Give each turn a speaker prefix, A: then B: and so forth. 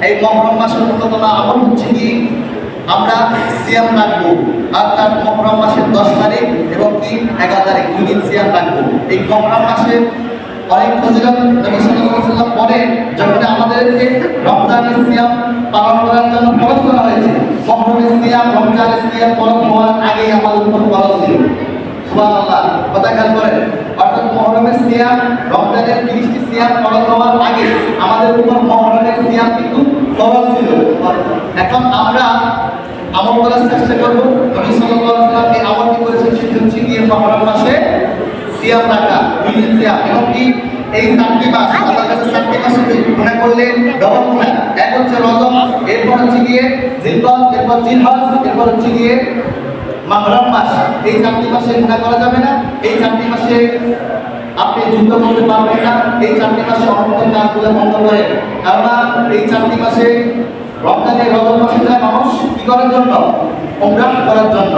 A: এই মুহররম মাসের অন্যতম আমল হচ্ছে কি আমরা সিয়াম রাখবো, অর্থাৎ মুহররম মাসের 10 তারিখ এবং কি 11 তারিখ 2 দিন সিয়াম রাখবো। এই মুহররম মাসে অনেক ফজিলত নবী সাল্লাল্লাহু আলাইহি ওয়াসাল্লাম বলেন, যখন আমাদেরকে রমজানের সিয়াম পালন করার জন্য ফরজ করা হয়েছে, মুহররমের সিয়াম রমজানের সিয়াম ফরজ হওয়ার আগে আমাদের উপর ফরজ ছিল। সুবহানাল্লাহ, কথা খেয়াল করেন। অর্থাৎ মুহররমের সিয়াম রমজানের 30টি সিয়াম ফরজ হওয়ার আগে আমাদের উপর মুহররমের সিয়াম কিন্তু ফরজ ছিল। এখন আমরা আমল করার চেষ্টা করব। নবী সাল্লাল্লাহু আলাইহি ওয়াসাল্লাম এই আমলটি করেছেন, সেটি হচ্ছে গিয়ে মুহররম মাসে সিয়াম রাখা, 2 দিন সিয়াম। এবং কি এই 4টি মাস আল্লাহর কাছে 4টি মাসে গুনাহ করলে ডবল গুনাহ। এক হচ্ছে রজব, এরপর হচ্ছে গিয়ে জিলহজ, এরপর জিলহজ, এরপর হচ্ছে গিয়ে মুহররম মাস। এই 4টি মাসে গুনাহ করা যাবে না। এই 4টি মাসে আপনি যুদ্ধ করতে পারবেন না। এই 4টি মাসে অনর্থক কাজগুলো বন্ধ করে, কারণ এই 4টি মাসে রমজানের রজব মাসে যায় মানুষ কি করার জন্য? উমরাহ করার জন্য।